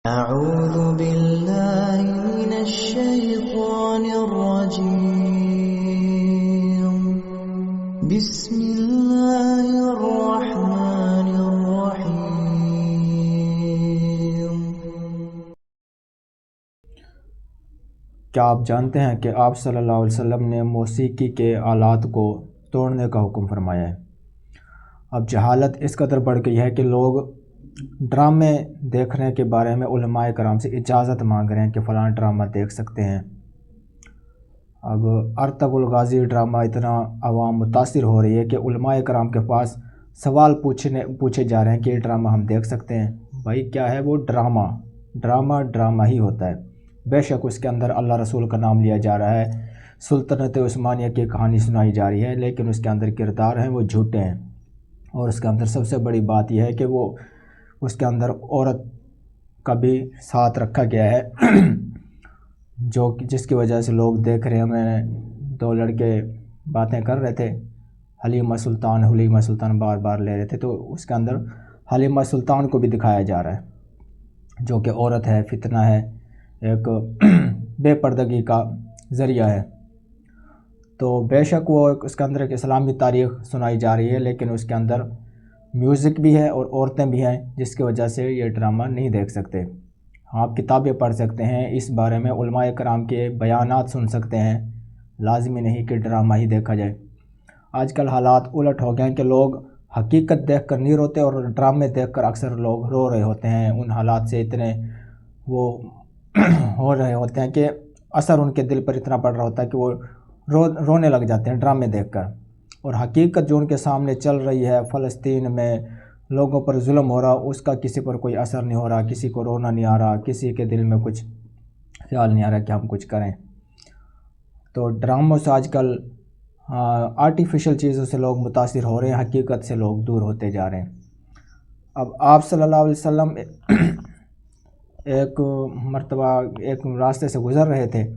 أعوذ بالله من الشيطان الرجيم بسم الله الرحمن الرحيم۔ کیا آپ جانتے ہیں کہ آپ صلی اللہ علیہ وسلم نے موسیقی کے آلات کو توڑنے کا حکم فرمایا ہے؟ اب جہالت اس قدر بڑھ گئی ہے کہ لوگ ڈرامے دیکھنے کے بارے میں علماء کرام سے اجازت مانگ رہے ہیں کہ فلاں ڈرامہ دیکھ سکتے ہیں۔ اب ارطغرل الغازی ڈرامہ اتنا عوام متاثر ہو رہی ہے کہ علماء کرام کے پاس سوال پوچھے جا رہے ہیں کہ یہ ڈرامہ ہم دیکھ سکتے ہیں۔ بھائی کیا ہے وہ ڈرامہ ہی ہوتا ہے۔ بے شک اس کے اندر اللہ رسول کا نام لیا جا رہا ہے، سلطنت عثمانیہ کی کہانی سنائی جا رہی ہے، لیکن اس کے اندر کردار ہیں وہ جھوٹے ہیں۔ اور اس کے اندر سب سے بڑی بات یہ ہے کہ وہ اس کے اندر عورت کا بھی ساتھ رکھا گیا ہے جس کی وجہ سے لوگ دیکھ رہے ہیں۔ میں دو لڑکے باتیں کر رہے تھے، حلیمہ سلطان بار بار لے رہے تھے، تو اس کے اندر حلیمہ سلطان کو بھی دکھایا جا رہا ہے جو کہ عورت ہے، فتنہ ہے، ایک بے پردگی کا ذریعہ ہے۔ تو بے شک وہ اس کے اندر ایک اسلامی تاریخ سنائی جا رہی ہے، لیکن اس کے اندر میوزک بھی ہے اور عورتیں بھی ہیں، جس کی وجہ سے یہ ڈرامہ نہیں دیکھ سکتے۔ آپ کتابیں پڑھ سکتے ہیں، اس بارے میں علماء کرام کے بیانات سن سکتے ہیں، لازمی نہیں کہ ڈرامہ ہی دیکھا جائے۔ آج کل حالات الٹ ہو گئے ہیں کہ لوگ حقیقت دیکھ کر نہیں روتے اور ڈرامے دیکھ کر اکثر لوگ رو رہے ہوتے ہیں۔ ان حالات سے اتنے وہ ہو رہے ہوتے ہیں کہ اثر ان کے دل پر اتنا پڑ رہا ہوتا ہے کہ وہ رونے لگ جاتے ہیں ڈرامے دیکھ کر۔ اور حقیقت جو ان کے سامنے چل رہی ہے، فلسطین میں لوگوں پر ظلم ہو رہا، اس کا کسی پر کوئی اثر نہیں ہو رہا، کسی کو رونا نہیں آ رہا، کسی کے دل میں کچھ خیال نہیں آ رہا کہ ہم کچھ کریں۔ تو ڈراموں سے آج کل آرٹیفیشل چیزوں سے لوگ متاثر ہو رہے ہیں، حقیقت سے لوگ دور ہوتے جا رہے ہیں۔ اب آپ صلی اللہ علیہ وسلم ایک مرتبہ ایک راستے سے گزر رہے تھے،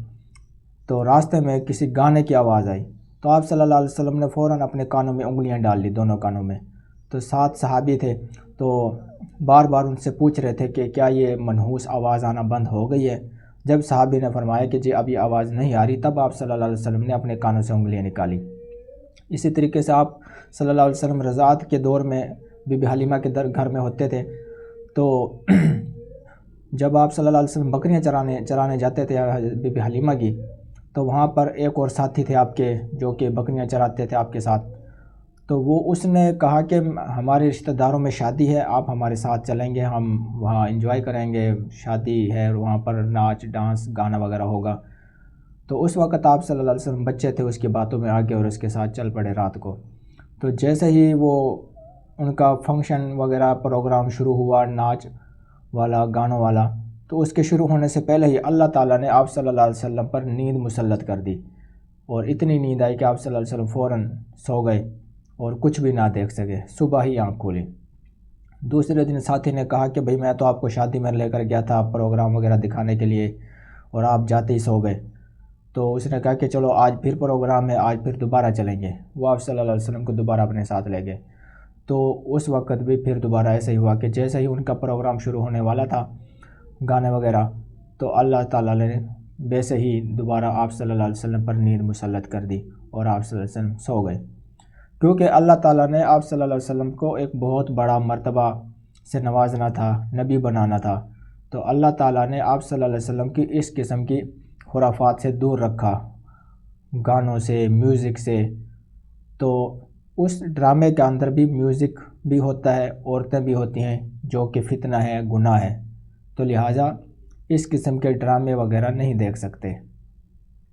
تو راستے میں کسی گانے کی آواز آئی، تو آپ صلی اللہ علیہ وسلم نے فوراً اپنے کانوں میں انگلیاں ڈال لی، دونوں کانوں میں۔ تو 7 صحابی تھے، تو بار بار ان سے پوچھ رہے تھے کہ کیا یہ منحوس آواز آنا بند ہو گئی ہے؟ جب صحابی نے فرمایا کہ جی اب یہ آواز نہیں آ رہی، تب آپ صلی اللہ علیہ وسلم نے اپنے کانوں سے انگلیاں نکالی۔ اسی طریقے سے آپ صلی اللہ علیہ وسلم رضاعت کے دور میں بی بی حلیمہ کے گھر میں ہوتے تھے، تو جب آپ صلی اللہ علیہ وسلم بکریاں چرانے جاتے تھے بی بی حلیمہ کی، تو وہاں پر ایک اور ساتھی تھے آپ کے جو کہ بکریاں چراتے تھے آپ کے ساتھ، تو وہ اس نے کہا کہ ہمارے رشتہ داروں میں شادی ہے، آپ ہمارے ساتھ چلیں گے، ہم وہاں انجوائے کریں گے، شادی ہے اور وہاں پر ناچ ڈانس گانا وغیرہ ہوگا۔ تو اس وقت آپ صلی اللہ علیہ وسلم بچے تھے، اس کی باتوں میں آگے اور اس کے ساتھ چل پڑے رات کو۔ تو جیسے ہی وہ ان کا فنکشن وغیرہ پروگرام شروع ہوا، ناچ والا گانوں والا، تو اس کے شروع ہونے سے پہلے ہی اللہ تعالیٰ نے آپ صلی اللہ علیہ وسلم پر نیند مسلط کر دی، اور اتنی نیند آئی کہ آپ صلی اللہ علیہ وسلم فوراً سو گئے اور کچھ بھی نہ دیکھ سکے، صبح ہی آنکھ کھولی۔ دوسرے دن ساتھی نے کہا کہ بھئی میں تو آپ کو شادی میں لے کر گیا تھا پروگرام وغیرہ دکھانے کے لیے، اور آپ جاتے ہی سو گئے۔ تو اس نے کہا کہ چلو آج پھر پروگرام ہے، آج پھر دوبارہ چلیں گے۔ وہ آپ صلی اللہ علیہ وسلم کو دوبارہ اپنے ساتھ لے گئے۔ تو اس وقت بھی پھر دوبارہ ایسا ہی ہوا کہ جیسے ہی ان کا پروگرام شروع ہونے والا تھا گانے وغیرہ، تو اللہ تعالیٰ نے ویسے ہی دوبارہ آپ صلی اللہ علیہ وسلم پر نیند مسلط کر دی اور آپ صلی اللہ علیہ وسلم سو گئے، کیونکہ اللہ تعالیٰ نے آپ صلی اللہ علیہ وسلم کو ایک بہت بڑا مرتبہ سے نوازنا تھا، نبی بنانا تھا۔ تو اللہ تعالیٰ نے آپ صلی اللہ علیہ وسلم کی اس قسم کی خرافات سے دور رکھا، گانوں سے، میوزک سے۔ تو اس ڈرامے کے اندر بھی میوزک بھی ہوتا ہے، عورتیں بھی ہوتی ہیں جو کہ فتنہ ہے، گناہ ہے، تو لہٰذا اس قسم کے ڈرامے وغیرہ نہیں دیکھ سکتے۔